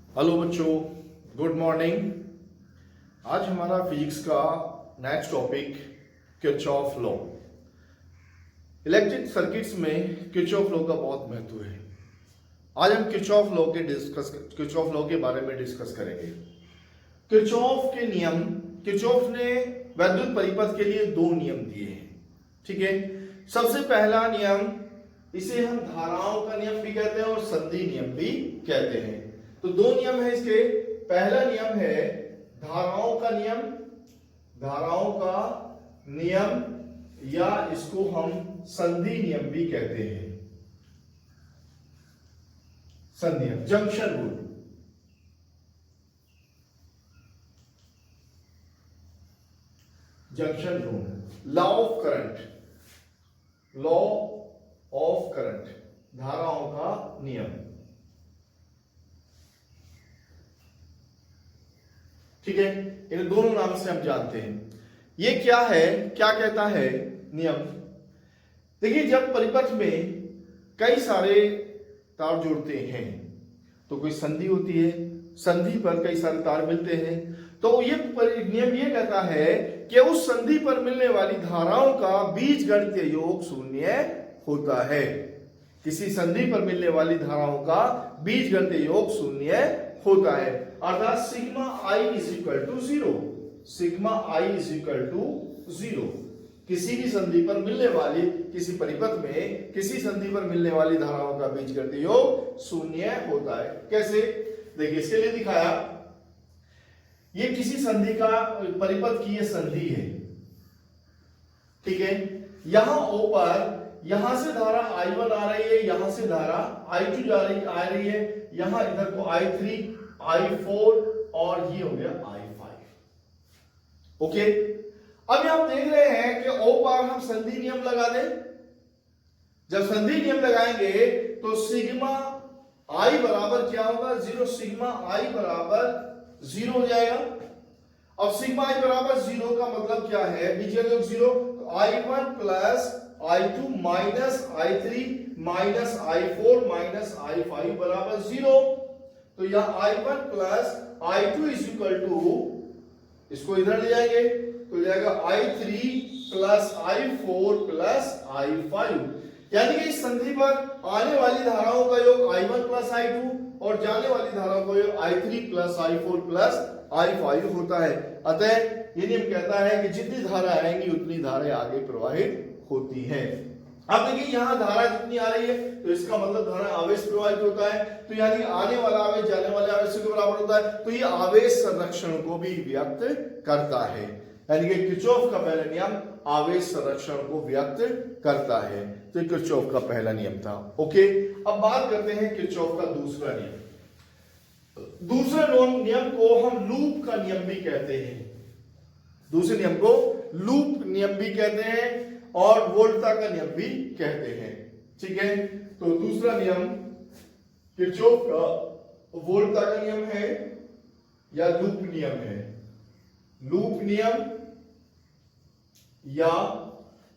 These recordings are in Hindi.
हेलो बच्चों, गुड मॉर्निंग। आज हमारा फिजिक्स का next topic Kirchhoff law. Electric circuits में किरचॉफ लॉ का बहुत महत्व है। आज हम किरचॉफ लॉ के बारे में डिस्कस करेंगे। किरचॉफ के नियम, किरचॉफ ने वैद्युत परिपथ के लिए दो नियम दिए हैं। ठीक है, सबसे पहला नियम, इसे हम धाराओं का नियम भी कहते हैं और संधि नियम भी कहते हैं। तो दो नियम है इसके। पहला नियम है धाराओं का नियम, धाराओं का नियम, या इसको हम संधि नियम भी कहते हैं। संधि नियम, junction rule. Junction rule, law of current, law of current, धाराओं का नियम। ठीक है, इन दोनों नाम से हम जानते हैं। ये क्या है, क्या कहता है नियम? देखिए, जब परिपथ में कई सारे तार जुड़ते हैं तो कोई संधि होती है, संधि पर कई सारे तार मिलते हैं, तो ये नियम ये कहता है कि उस संधि पर मिलने वाली धाराओं का बीजगणितीय योग शून्य होता है। किसी संधि पर मिलने वाली धाराओं का बीजगणितीय योग शून्य होता है, अर्थात sigma I is equal to zero. Sigma I is equal to zero. किसी भी संधि पर मिलने वाली, किसी परिपथ में किसी संधि पर मिलने वाली धाराओं का बीजगणितीय योग शून्य होता है। कैसे? देखिए, इसके लिए दिखाया, ये किसी संधि का, परिपथ की ये संधि है। ठीक है, यहां ओ पर, यहां से धारा I1 आ रही है, यहां से धारा I2 आ रही है, यहां इधर को I3, I4 और ये हो गया I5। ओके, अब यहां आप देख रहे हैं कि O पर हम संधि नियम लगा दें। जब संधि नियम लगाएंगे तो सिग्मा I बराबर क्या होगा? जीरो। सिग्मा I बराबर जीरो हो जाएगा। अब सिग्मा I बराबर जीरो का मतलब क्या है? बीजगणितीय योग zero. I1 plus I2 minus I3 minus I4 minus I5 बराबर जीरो। तो यह I1 plus I2 is equal to, इसको इधर ले जाएंगे तो ले जाएगा I3 plus I4 plus I5। यानी कि इस संधि पर आने वाली धाराओं का योग I1 प्लस I2 और जाने वाली धाराओं का योग I3 plus I4 plus I5 होता है। अतः ये नियम कहता है कि जितनी धारा आएंगी उतनी धाराएं आगे प्रवाहित होती हैं। अब देखिए, यहां धारा जितनी आ रही है तो इसका मतलब धारा आवेश प्रवाहित होता है, तो यानी आने वाला आवेश जाने वाले आवेश के बराबर होता है। तो ये आवेश संरक्षण को भी व्यक्त करता है। यानी कि किरचॉफ का पहला नियम आवेश संरक्षण को व्यक्त करता है। तो किरचॉफ का पहला नियम था। ओके, अब बात करते हैं किरचॉफ का दूसरा नियम। दूसरे नियम को हम लूप का नियम भी कहते हैं। दूसरे नियम को लूप नियम भी कहते हैं और वोल्टा का नियम भी कहते हैं। ठीक है, तो दूसरा नियम किरचॉफ का वोल्टा का नियम है या लूप नियम है? लूप नियम या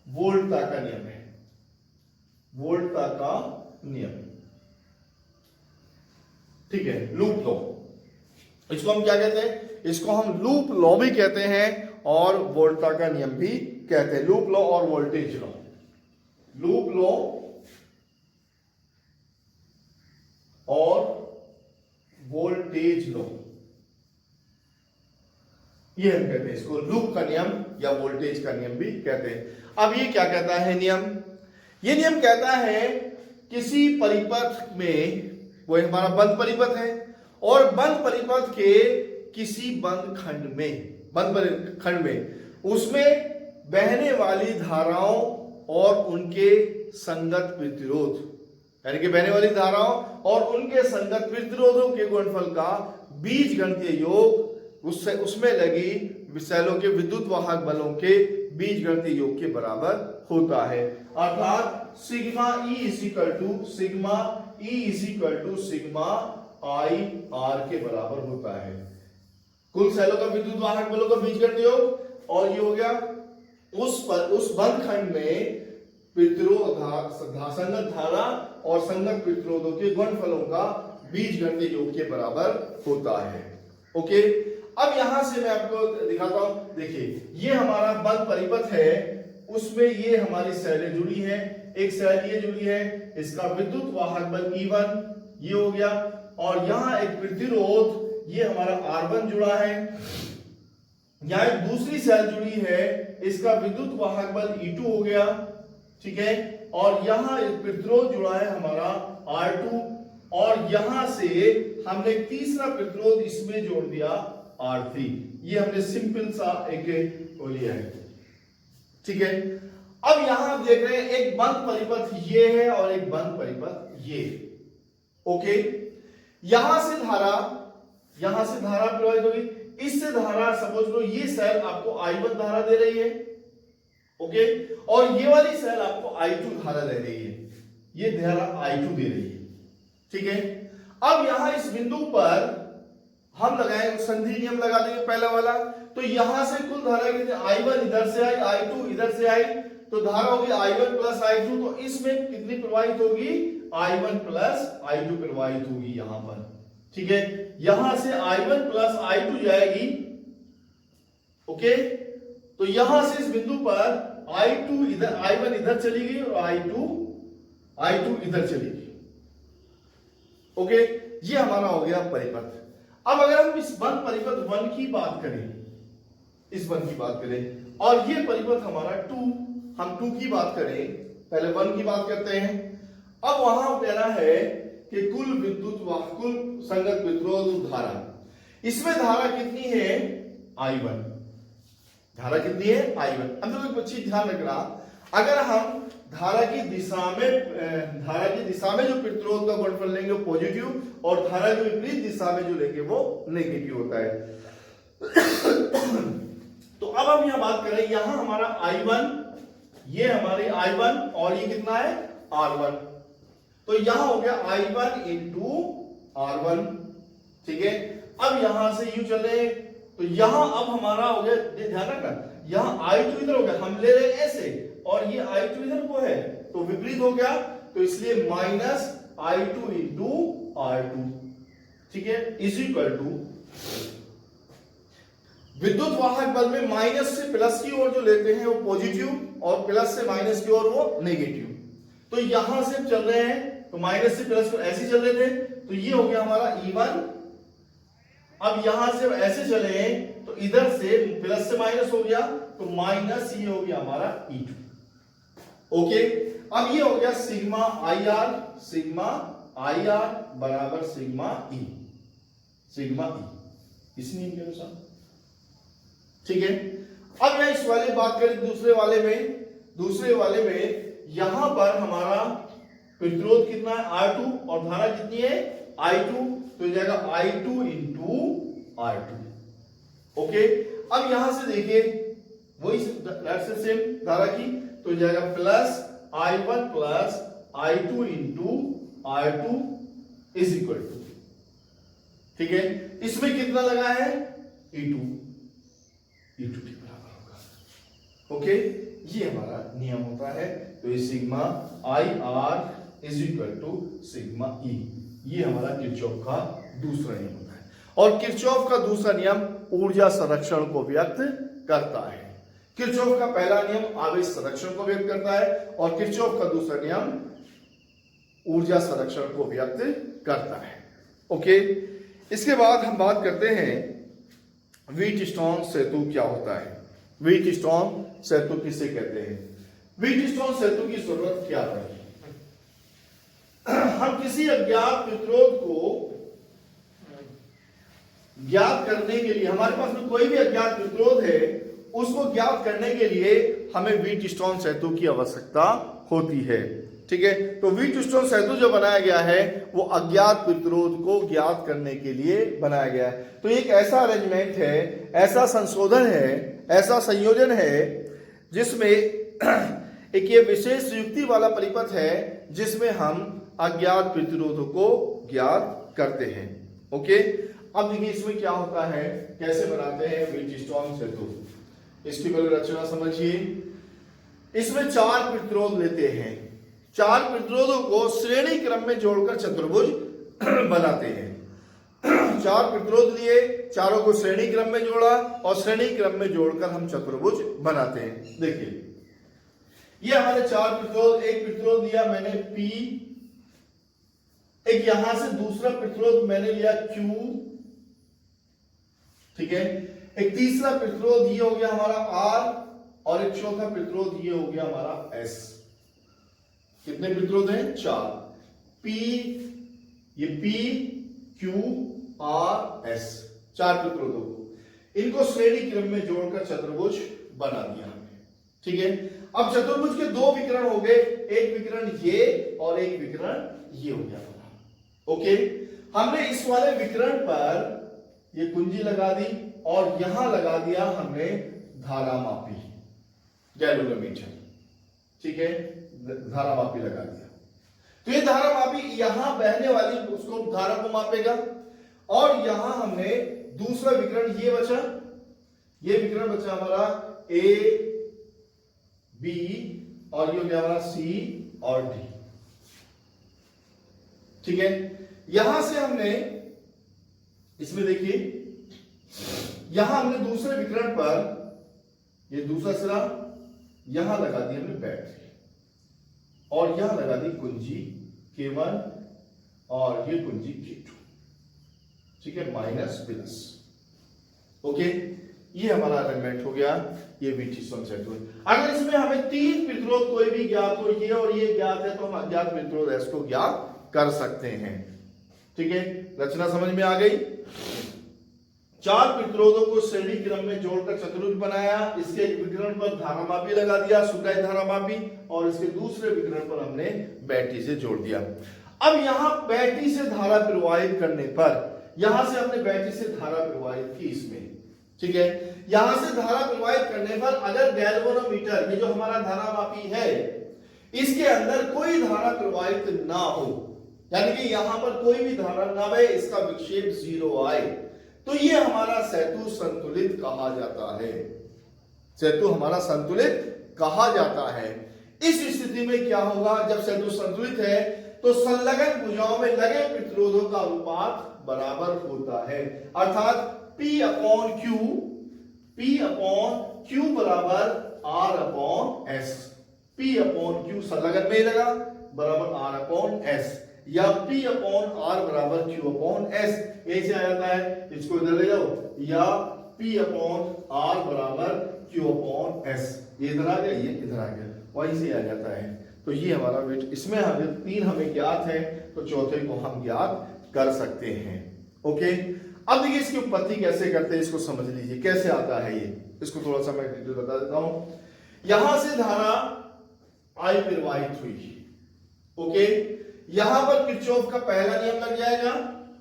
वोल्टा का नियम है? वोल्टा का नियम। ठीक है, लूप लॉ। इसको हम क्या कहते हैं? इसको हम लूप लॉ भी कहते हैं और वोल्टा का नियम भी कहते हैं। लूप लॉ और वोल्टेज लॉ। लूप लॉ और वोल्टेज लॉ, ये हम कहते हैं। इसको लूप का नियम या वोल्टेज का नियम भी कहते हैं। अब ये क्या कहता है नियम? ये नियम कहता है किसी परिपथ में, वो हमारा बंद परिपथ है, और बंद परिपथ के किसी बंद खंड में उसमें बहने वाली धाराओं और उनके संगत प्रतिरोध, यानी कि बहने वाली धाराओं और उनके संगत प्रतिरोधों के गुणनफल का बीजगणितीय योग उसमें लगी सेलों के विद्युत वाहक बलों के बीजगणितीय योग के बराबर होता है। अर्थात sigma E is equal to sigma I R के बराबर होता है। कुल सेलों का विद्युत वाहक बलों का बीजगणितीय योग, और ये हो गया उस बंद खंड में प्रतिरोध, संगत धारा और संगत प्रतिरोधों के गुणनफलों का बीजगणितीय योग के बराबर होता है। ओके, अब यहां से मैं आपको दिखाता हूं। देखिए ये हमारा बंद परिपथ है, उसमें ये हमारी सेलें जुड़ी है, एक सेल ये जुड़ी है, इसका विद्युत वाहक बल E1 ये हो गया, और यहां एक प्रतिरोध ये हमारा R1 जुड़ा है, यहां एक दूसरी सेल जुड़ी है, इसका विद्युत वाहक बल E2 हो गया, ठीक है, और यहां एक प्रतिरोध जुड़ा है हमारा R2, और यहां से हमने तीसरा प्रतिरोध इसमें जोड़ दिया R3। ये हमने सिंपल सा एक लिया है, ठीक है। अब यहां आप देख रहे हैं एक बंद परिपथ ये है और एक बंद परिपथ ये। ओके, यहां से धारा प्रवाहित होगी, इससे धारा सपोज लो ये सेल आपको I1 धारा दे रही है, ओके, और ये वाली सेल आपको I2 धारा दे रही है, ये धारा I2 दे रही है, ठीक है। अब यहां इस बिंदु पर हम लगाएंगे संधि नियम लगा देंगे पहला वाला, तो यहां से कुल धारा कितनी, I1 इधर से आई, I2 इधर से आई, तो धारा होगी I1 प्लस I2, तो इसमें कितनी प्रवाहित होगी, I1 प्लस I2 प्रवाहित होगी यहां पर, ठीक है। यहां से I1 प्लस I2 जाएगी, ओके, तो यहां से इस बिंदु पर I2 इधर, I1 इधर चली गई और I2 इधर चली गई, ओके, ये हमारा हो गया परिपथ। अब अगर हम इस बंद परिपथ 1 की बात करें, इस बंद की बात करें, और ये परिपथ हमारा 2, हम 2 की बात करें, पहले 1 की बात करते हैं। अब वहां कहना है कि कुल विद्युत वाहक, कुल संगत प्रतिरोध धारा, इसमें धारा कितनी है, I1, धारा कितनी है, I1। अब देखो एक चीज ध्यान रखना, अगर हम धारा की दिशा में जो प्रतिरोध का गुणनफल लेंगे वो पॉजिटिव, और धारा के विपरीत दिशा में जो लेंगे वो नेगेटिव होता है। तो अब हम यहां बात करें, यहां हमारा I1, ये हमारी I1 और ये कितना है, R1, तो यहां हो गया I1 इंटू R1, ठीक है। अब यहां से यूं चले, तो यहां अब हमारा हो गया, ध्यान रखना, यहां I2 इधर हो गया, हम ले रहे हैं ऐसे, और ये I2 इधर को है, तो विपरीत हो गया, तो इसलिए माइनस I2 इंटू R2, ठीक है, इज इक्वल टू, विद्युत वाहक बल में माइनस से प्लस की ओर जो लेते हैं वो पॉजिटिव, और प्लस से माइनस की ओर वो नेगेटिव। तो यहां से चल रहे हैं, तो माइनस से प्लस को ऐसे चल रहे थे, तो ये हो गया हमारा E1। अब यहां से ऐसे चले हैं, तो इधर से प्लस से माइनस हो गया, तो माइनस ये हो गया हमारा E2, ओके। अब ये हो गया सिग्मा IR बराबर सिग्मा E, इस नियम के अनुसार, ठीक है। अब मैं इस वाले बात करें दूसरे वाले में यहां पर हमारा प्रतिरोध कितना है, R2, और धारा कितनी है, I2, तो हो जाएगा I2 इंटू R2, ओके। अब यहां से देखिए वही सेम धारा की, तो हो जाएगा plus I1 plus I2 into R2 is equal to, ठीक है। इसमें कितना लगा है, E2 के बराबर होगा, ओके। ये हमारा नियम होता है, तो ये sigma IR is equal to sigma E, ये हमारा किरचॉफ का दूसरा नियम होता है। और किरचॉफ का दूसरा नियम ऊर्जा संरक्षण को व्यक्त करता है। किरचॉफ का पहला नियम आवेश संरक्षण को व्यक्त करता है, और किरचॉफ का दूसरा नियम ऊर्जा संरक्षण को व्यक्त करता है, ओके। इसके बाद हम बात करते हैं व्हीटस्टोन सेतु क्या होता है, व्हीटस्टोन सेतु किसे कहते हैं, व्हीटस्टोन सेतु की जरूरत क्या है। हम किसी अज्ञात प्रतिरोध को ज्ञात करने के लिए, हमारे पास में कोई भी अज्ञात प्रतिरोध है, उसको ज्ञात करने के लिए हमें व्हीटस्टोन सेतु की आवश्यकता होती है, ठीक है। तो व्हीटस्टोन सेतु जो बनाया गया है वो अज्ञात प्रतिरोध को ज्ञात करने के लिए बनाया गया है। तो एक ऐसा अरेंजमेंट है, ऐसा संशोधन है, ऐसा संयोजन है जिसमें एक ये विशेष युक्ति वाला परिपथ है जिसमें हम अज्ञात प्रतिरोधों को ज्ञात करते हैं, ओके। अब देखिए इसमें क्या होता है, कैसे बनाते हैं व्हीटस्टोन सेतु, इसकी पहले रचना समझिए। इसमें 4 प्रतिरोध लेते हैं, 4 प्रतिरोधों को श्रेणी क्रम में जोड़कर चतुर्भुज बनाते हैं। 4 प्रतिरोध लिए, चारों को श्रेणी क्रम में जोड़ा और श्रेणी क्रम में जोड़कर हम चतुर्भुज बनाते हैं। देखिए ये हमारे 4 प्रतिरोध, एक प्रतिरोध लिया मैंने P, एक यहां से दूसरा प्रतिरोध मैंने लिया Q, ठीक है, एक तीसरा प्रतिरोध ये हो गया हमारा R और एक चौथा प्रतिरोध ये हो गया हमारा S। कितने प्रतिरोध हैं? 4। P, ये P, Q, R, S, 4 प्रतिरोधों को इनको श्रेणी क्रम में जोड़कर चतुर्भुज बना दिया हमने, ठीक है। अब चतुर्भुज के 2 विकर्ण हो गए, एक विकर्ण ये और एक विकर्ण ये हो गया हमारा। ओके, हमने इस वाले विकर्ण पर ये कुंजी लगा दी और यहां लगा दिया हमने धारामापी गैल्वेनोमीटर, ठीक है, धारामापी लगा दिया। तो ये धारामापी यहां बहने वाली उसको धारा को मापेगा और यहां हमने दूसरा विकर्ण ये बचा, ये विकर्ण बचा हमारा A, B और ये हो गया हमारा C और D, ठीक है। यहां से हमने इसमें देखिए यहां हमने दूसरे विकर्ण पर ये दूसरा सिरा यहां लगा दी हमने बैटरी और यहां लगा दी कुंजी K1 और ये कुंजी K2, ठीक है, माइनस प्लस। ओके, ये हमारा अरेंजमेंट हो गया, ये VT सेट हुआ। अगर इसमें हमें 3 प्रतिरोध कोई भी ज्ञात हो, ये और ये ज्ञात है, तो हम अज्ञात प्रतिरोध S को ज्ञात कर सकते हैं, ठीक है। रचना समझ में आ गई। 4 प्रतिरोधों को श्रेणी क्रम में जोड़कर चतुर्भुज बनाया, इसके एक विकर्ण पर धारामापी लगा दिया, सुग्राही धारामापी, और इसके दूसरे विकर्ण पर हमने बैटरी से जोड़ दिया। अब यहां बैटरी से धारा प्रवाहित करने पर, यहां से हमने बैटरी से धारा प्रवाहित की इसमें, ठीक है, यहां से धारा प्रवाहित करने पर अगर गैल्वेनोमीटर ये जो हमारा धारामापी है इसके अंदर कोई धारा प्रवाहित ना हो, यानी कि यहां पर कोई भी धारा ना बहे, इसका विक्षेप 0 आए, तो ये हमारा सेतु संतुलित कहा जाता है। सेतु हमारा संतुलित कहा जाता है। इस स्थिति में क्या होगा, जब सेतु संतुलित है तो संलग्न भुजाओं में लगे प्रतिरोधों का अनुपात बराबर होता है, अर्थात P अपॉन Q बराबर R upon S। P upon Q संलग्न में ही लगा बराबर R अपॉन S, या P अपॉन R बराबर Q अपॉन S, यही से आ जाता है, इसको इधर ले जाओ, या P अपॉन R बराबर Q अपॉन S, ये इधर आ गया, ये इधर आ गया, वहीं से आ जाता है। तो ये हमारा वेट, इसमें हमें 3 हमें ज्ञात है, तो चौथे को हम ज्ञात कर सकते हैं। ओके, अब देखिए इसकी उत्पत्ति कैसे करते हैं, इसको समझ लीजिए कैसे आता है ये, इसको थोड़ा सा मैं बता देता हूं। यहां से धारा I प्रवाहित हुई, ओके, यहां पर किरचॉफ का पहला नियम लग जाएगा,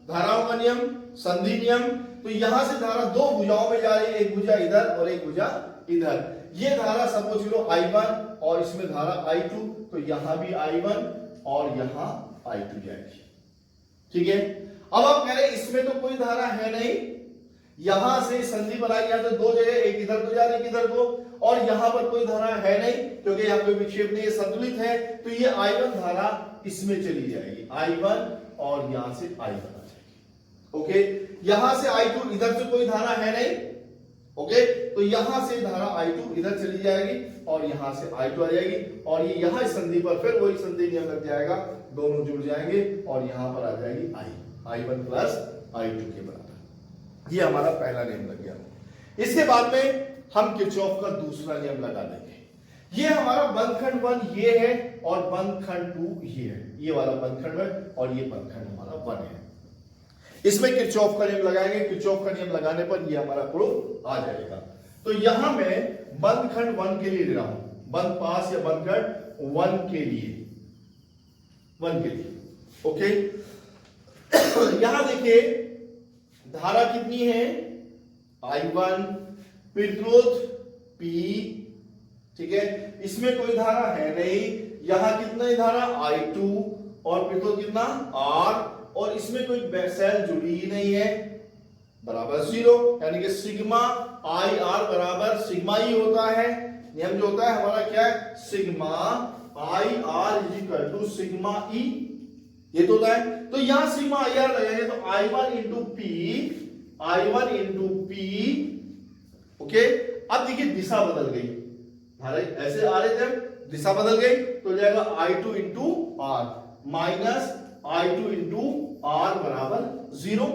धाराओं का नियम, संधि नियम। तो यहां से धारा 2 भुजाओं में जा रही है, एक भुजा इधर और एक भुजा इधर। ये धारा सपोज करो I1 और इसमें धारा I2, तो यहां भी I1 और यहां I2 जाएगी, ठीक है। अब आप कह रहे हैं इसमें तो कोई धारा है नहीं, यहां से संधि बनाई गया तो 2 जगह, एक इधर को जा रही है इधर को, और यहां पर कोई धारा है नहीं क्योंकि यहां कोई विक्षेप नहीं है, संतुलित है, तो ये I1 धारा इसमें चली जाएगी, I1 और यहां से I1 आ जाएगी। ओके, यहां से I2, इधर से कोई धारा है नहीं, ओके, तो यहां से धारा I2 इधर चली जाएगी और यहां से I2 आ जाएगी, और ये यहां संधि पर फिर वही संधि नियम लग जाएगा, दोनों जुड़ जाएंगे और यहां पर आ जाएगी I1 प्लस I2 के बराबर। ये हमारा पहला नियम लग गया। इसके बाद में हम किरचॉफ का दूसरा नियम लगा देंगे। ये हमारा बंधखंड 1 ये है और बंधखंड 2 ये है, ये वाला बंधखंड 1 और ये बंधखंड हमारा 1 है। इसमें किरचॉफ का नियम लगाएंगे, किरचॉफ का नियम लगाने पर ये हमारा प्रूफ आ जाएगा। तो यहां मैं बंधखंड 1 के लिए ले रहा हूं, बंध पास या बंधखंड 1 के लिए, ओके। यहां देखिए धारा कितनी है, I1, प्रतिरोध P, ठीक है, इसमें कोई धारा है नहीं, यहां कितना ही धारा I2 और प्रतिरोध कितना R, और इसमें कोई सेल जुड़ी ही नहीं है, बराबर 0, यानी कि सिग्मा IR बराबर सिग्मा ही होता है। नियम जो होता है हमारा क्या है, sigma IR is equal to sigma E, ये तो होता है। तो यहां सिग्मा आई आर लगाएंगे तो I1 इंटू पी, ओके। अब देखिए दिशा बदल गई, ऐसे आ रहे थे, दिशा बदल गई तो जाएगा I2 into R minus I2 into R बराबर 0।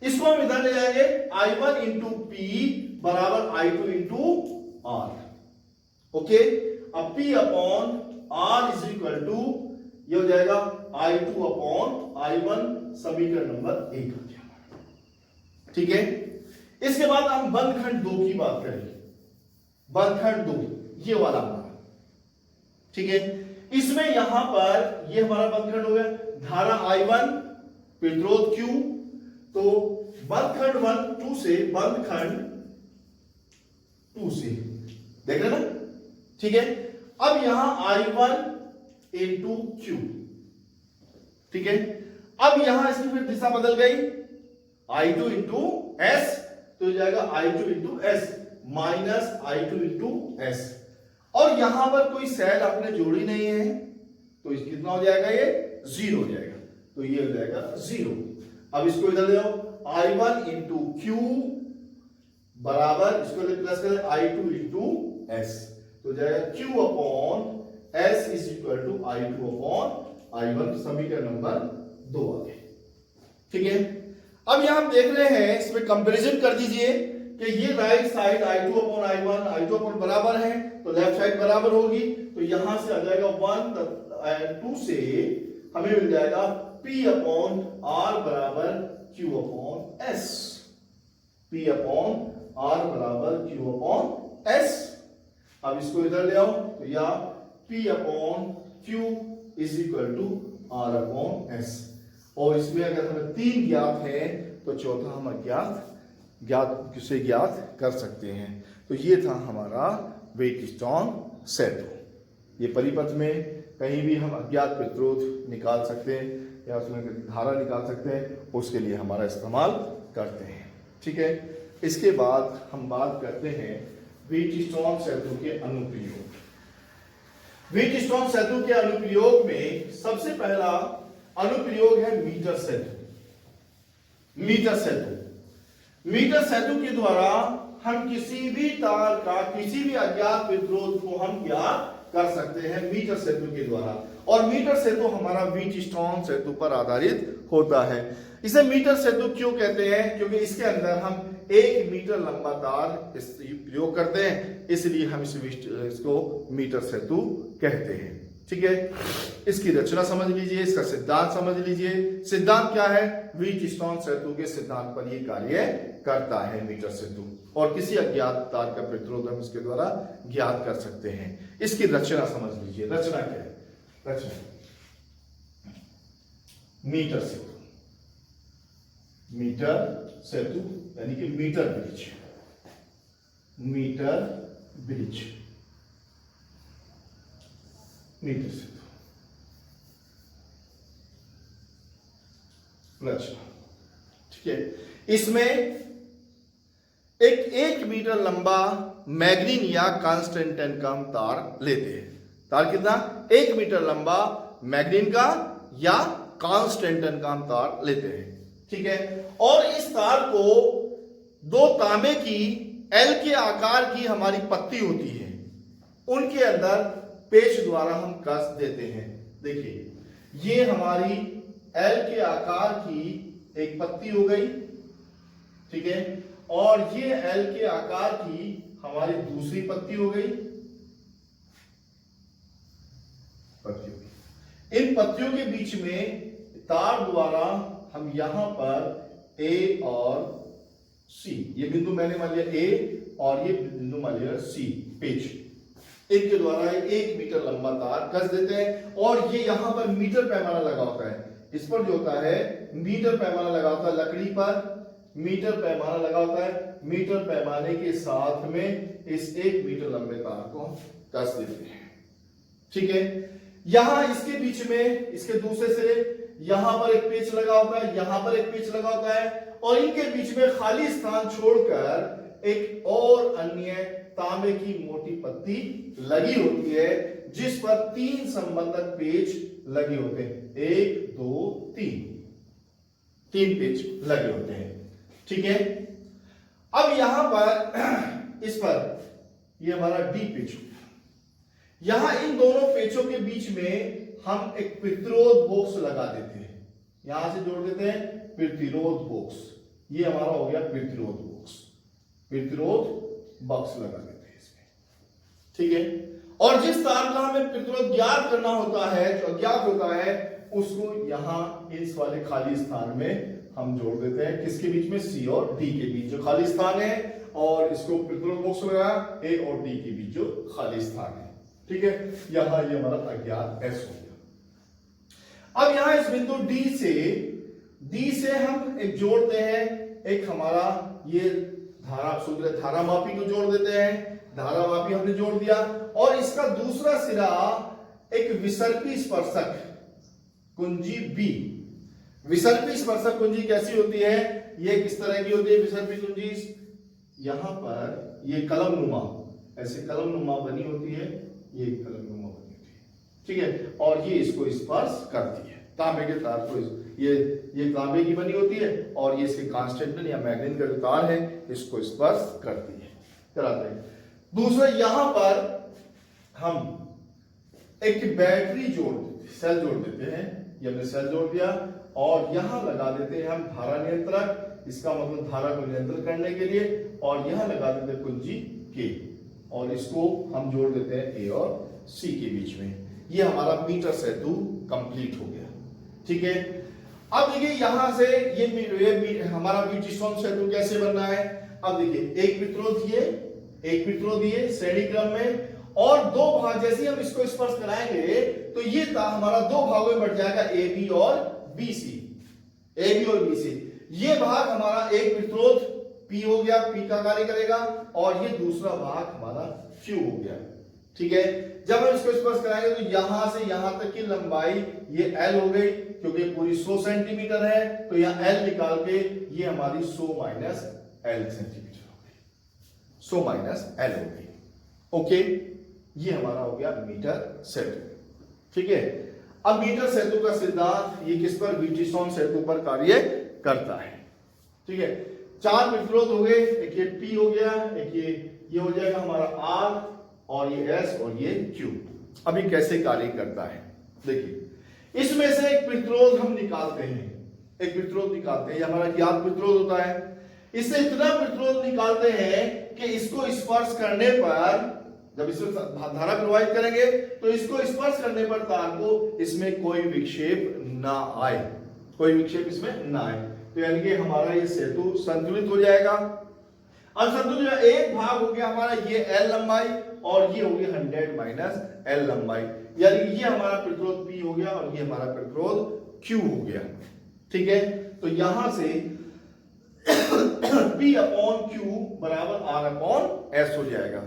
इसको हम इधर ले जाएंगे I1 इंटू पी बराबर I2 इंटू आर, ओके। अब P upon R is equal to ये हो जाएगा I2 अपॉन I1, समीकरण नंबर 1 आ गया, ठीक है। इसके बाद हम बंदखंड 2 की बात करेंगे। बंदखंड 2 ये वाला हमारा, ठीक है। इसमें यहां पर ये हमारा बंदखंड हो गया, धारा I1, प्रतिरोध Q। तो बंदखंड 2 से बंदखंड 2 से देख रहे ना, ठीक है। अब यहां I1 इंटू Q, ठीक है। अब यहां इसकी फिर दिशा बदल गई, I2 इंटू S, तो जाएगा I2 into S minus I2 into S. और यहां पर कोई सेल आपने जोड़ी नहीं है तो कितना हो जाएगा, ये 0 हो जाएगा, तो ये हो जाएगा 0। अब इसको इधर ले आओ, I1 इंटू Q बराबर, इसको प्लस करें I2 इंटू एस, तो जाएगा Q upon S is equal to I2 upon I1, समीकरण नंबर 2 आ गए, ठीक है। अब यहां हम देख रहे हैं, इसमें कंपैरिजन कर दीजिए कि ये right side I2 upon I1, I2 upon बराबर है तो लेफ्ट साइड बराबर होगी, तो यहां से आ जाएगा 1 2 से हमें मिल जाएगा P अपॉन R बराबर Q upon S, P upon R बराबर Q अपॉन S। अब इसको इधर ले आओ तो या P upon Q is equal to R upon S। और इसमें अगर हमें 3 ज्ञात है तो चौथा हम ज्ञात किसे ज्ञात कर सकते हैं। तो ये था हमारा व्हीटस्टोन सेतु। ये परिपथ में कहीं भी हम अज्ञात प्रतिरोध निकाल सकते हैं या उसमें धारा निकाल सकते हैं, उसके लिए हमारा इस्तेमाल करते हैं, ठीक है। इसके बाद हम बात करते हैं व्हीटस्टोन सेतु के अनुप्रयोग। व्हीटस्टोन सेतु के अनुप्रयोग में सबसे पहला अनुप्रयोग है मीटर सेतु। मीटर सेतु के द्वारा हम किसी भी तार का किसी भी अज्ञात प्रतिरोध को हम ज्ञात कर सकते हैं मीटर सेतु के द्वारा। और मीटर सेतु हमारा व्हीटस्टोन सेतु पर आधारित होता है। इसे मीटर सेतु क्यों कहते हैं, क्योंकि इसके अंदर हम 1 मीटर लंबा तार प्रयोग करते हैं, इसलिए हम इसको मीटर सेतु कहते हैं, ठीक है। इसकी रचना समझ लीजिए, इसका सिद्धांत समझ लीजिए। सिद्धांत क्या है, व्हीटस्टोन सेतु के सिद्धांत पर यह कार्य करता है मीटर सेतु, और किसी अज्ञात तार का प्रतिरोध हम इसके द्वारा ज्ञात कर सकते हैं। इसकी रचना समझ लीजिए। रचना क्या है, रचना मीटर सेतु, मीटर सेतु यानी कि metre bridge, metre bridge, metre सेतु। रचना, ठीक है। इसमें एक 1 मीटर लंबा मैग्नीन या कांस्टेंटाइन का हम तार लेते हैं। तार कितना, 1 मीटर लंबा मैग्नीन का या कांस्टेंटाइन का हम तार लेते हैं, ठीक है। और इस तार को 2 तांबे की एल के आकार की हमारी पत्ती होती है, उनके अंदर पेच द्वारा हम कस देते हैं। देखिए ये हमारी एल के आकार की एक पत्ती हो गई, ठीक है, और ये एल के आकार की हमारी दूसरी पत्ती हो गई, पत्तियों। इन पत्तियों के बीच में तार द्वारा हम यहां पर ए और सी, ये बिंदु मैंने मान लिया ए और ये बिंदु मान लिया सी, पेच, इनके द्वारा 1 मीटर लंबा तार कस देते हैं। और ये यहां पर मीटर पैमाना लगा होता है, इस पर जो होता है मीटर पैमाना लगा होता है, लकड़ी पर मीटर पैमाना लगा होता है। मीटर पैमाने के साथ में इस 1 मीटर लंबे तार को कस देते हैं, ठीक है। यहां इसके बीच में, इसके दूसरे से यहां पर एक पेच लगा होता है, यहां पर एक पेच लगा होता है, और इनके बीच में खाली स्थान छोड़कर एक और अन्य तांबे की मोटी पत्ती लगी होती है, जिस पर 3 संबंधक पेच लगे होते हैं। 1 2 3 पिच लगे होते हैं। ठीक है, अब यहां पर इस पर ये हमारा डी पिच, यहां इन दोनों पेचों के बीच में हम एक प्रतिरोध बॉक्स लगा देते हैं, यहां से जोड़ देते हैं प्रतिरोध बॉक्स, ये हमारा हो गया प्रतिरोध बॉक्स, प्रतिरोध बॉक्स लगा देते हैं इसमें। ठीक है, और जिस तार का हमें प्रतिरोध ज्ञात करना होता है, जो अज्ञात होता है, उसको यहां इस वाले खाली स्थान में हम जोड़ देते हैं, किसके बीच में, सी और डी के बीच जो खाली स्थान है, और इसको प्रतिरोध बॉक्स लगाया ए और डी के बीच जो खाली स्थान है। ठीक है, यहां ये हमारा अज्ञात एस हो गया। अब यहां इस बिंदु डी से हम एक जोड़ते हैं, एक हमारा ये धारा सूत्र धारामापी को जोड़ देते हैं, धारामापी हमने जोड़ दिया, और इसका दूसरा सिरा एक विसर्पी स्पर्शक कुंजी बी। विसर्पी स्पर्शक कुंजी कैसी होती है, ये किस तरह की होती है विसर्पी कुंजी, यहां पर ये कलमनुमा, ऐसे कलमनुमा बनी होती है, ये कलमनुमा बनी होती है। ठीक है, और ये इसको स्पर्श करती है, तांबे के तार को, ये तांबे की बनी होती है, और ये इसके कांस्टेंट या मैग्नीन का जो तार है इसको स्पर्श करती है, कराते हैं। दूसरा, यहां पर हम एक बैटरी सेल जोड़ देते हैं, ये हमने सेल जोड़ दिया, और यहां लगा देते हैं हम धारा नियंत्रक, इसका मतलब धारा को नियंत्रित करने के लिए, और यहां लगा देते हैं कुंजी के, और इसको हम जोड़ देते हैं ए और सी के बीच में। ये हमारा मीटर सेतु कंप्लीट हो गया। ठीक है, अब देखिए यहां से ये हमारा व्हीटस्टोन सेतु कैसे बनना है। अब देखिए एक प्रतिरोध ये श्रेणी क्रम में, और दो भाग, जैसे हम इसको स्पर्श कराएंगे तो ये हमारा दो भागों में बढ़ जाएगा, ए बी और बी सी। ये भाग हमारा एक प्रतिरोध P हो गया, P का कार्य करेगा, और ये दूसरा भाग हमारा Q हो गया। ठीक है, जब हम इसको स्पर्श कराएंगे तो यहां से यहां तक की लंबाई ये L हो गई, क्योंकि पूरी 100 सेंटीमीटर है, तो यहां L निकाल के ये हमारी 100 माइनस L सेंटीमीटर हो गई, 100 माइनस L हो गई। ओके, ये हमारा हो गया मीटर सेतु। ठीक है, अब मीटर सेतु का सिद्धांत ये किस पर, व्हीटस्टोन सेतु पर कार्य करता है। ठीक है, 4 प्रतिरोध हो गए, एक ये P हो गया, एक ये हो जाएगा हमारा R, और ये S और ये Q। अभी कैसे कार्य करता है देखिए, इसमें से एक प्रतिरोध हम निकालते हैं, ये हमारा ज्ञात प्रतिरोध होता है। इससे इतना प्रतिरोध निकालते हैं कि इसको स्पर्श करने पर, जब इसमें धारा प्रवाहित करेंगे तो इसको स्पर्श करने पर तार को इसमें कोई विक्षेप ना आए, तो यानी कि हमारा ये सेतु संतुलित हो जाएगा। अब संतुलित एक भाग हो गया हमारा ये L लंबाई, और ये हो गया 100 माइनस L लंबाई, यानी ये हमारा प्रतिरोध P हो गया, और ये हमारा प्रतिरोध Q हो गया। ठीक है, तो यहां से P अपॉन Q बराबर R अपॉन S हो जाएगा,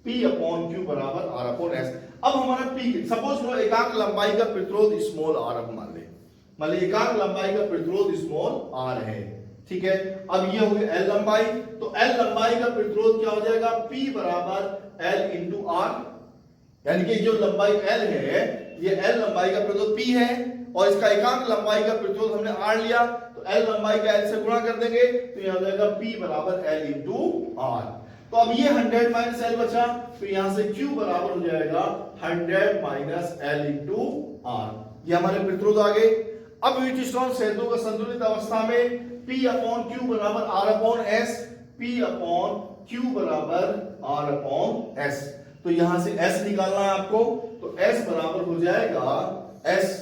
P अपॉन Q बराबर R अपॉन S। अब हमारा P, सपोज लो एकांक लंबाई का प्रतिरोध स्मॉल r मान ले एकांक लंबाई का प्रतिरोध स्मॉल r है। ठीक है, अब ये हो गया L लंबाई, तो L लंबाई का प्रतिरोध क्या हो जाएगा, P बराबर L इंटू R, यानी कि जो लंबाई L है, ये L लंबाई का प्रतिरोध P है, और इसका एकांक लंबाई का प्रतिरोध हमने R लिया, तो L लंबाई का L से गुणा कर देंगे, तो यहां हो जाएगा P बराबर L इंटू R। तो अब ये 100 माइनस L बचा, तो यहां से Q बराबर हो जाएगा 100 माइनस L इंटू R। ये हमारे प्रतिरोध आ गए। अब व्हीटस्टोन सेतु का संतुलित अवस्था में P अपॉन Q बराबर R upon S, P upon Q बराबर R अपॉन S। तो यहां से S निकालना है आपको, तो S बराबर हो जाएगा S।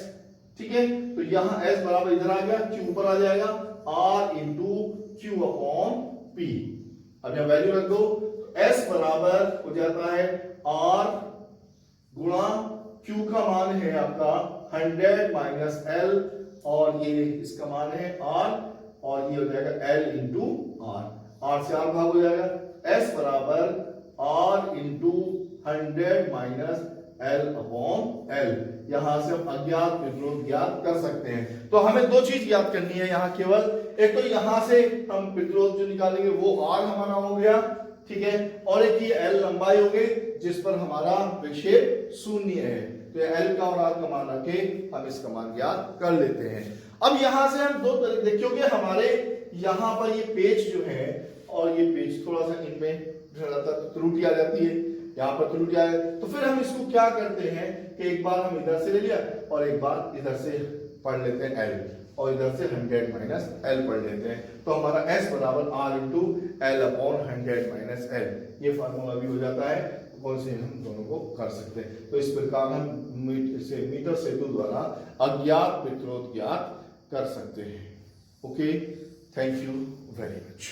ठीक है, तो यहां S बराबर इधर आ गया, Q ऊपर आ जाएगा, R into Q upon P। अब यहां वैल्यू रख दो, तो S बराबर हो जाता है R गुणा Q का मान है आपका 100 माइनस L, और ये इसका मान है R, और ये हो जाएगा L इंटू R, R से R भाग हो जाएगा, S बराबर R into 100 minus L upon L। यहां से हम अज्ञात प्रतिरोध ज्ञात कर सकते हैं। तो हमें दो चीज ज्ञात करनी है यहां केवल, एक तो यहां से हम प्रतिरोध जो निकालेंगे वो R हमारा हो गया, ठीक है, और एक ये L लंबाई हो गई जिस पर हमारा विक्षेप शून्य है। तो एल का और आर का मान रख के हम इसका मान ज्ञात कर लेते हैं। अब यहां से हम दो तरीके, क्योंकि हमारे यहां पर ये पेज जो है और ये पेज थोड़ा सा इनमें त्रुटि आ जाती है, यहाँ पर त्रुटि आए, तो फिर हम इसको क्या करते हैं कि एक बार हम इधर से ले लिया और एक बार इधर से पढ़ लेते हैं एल, और इधर से 100 माइनस एल पढ़ लेते हैं, तो हमारा S बराबर R into L upon 100 minus L, ये फार्मूला भी हो जाता है, कौन से हम दोनों को कर सकते हैं। तो इस प्रकार हम मीटर सेतु द्वारा अज्ञात प्रतिरोध ज्ञात कर सकते हैं। Okay, thank you very much.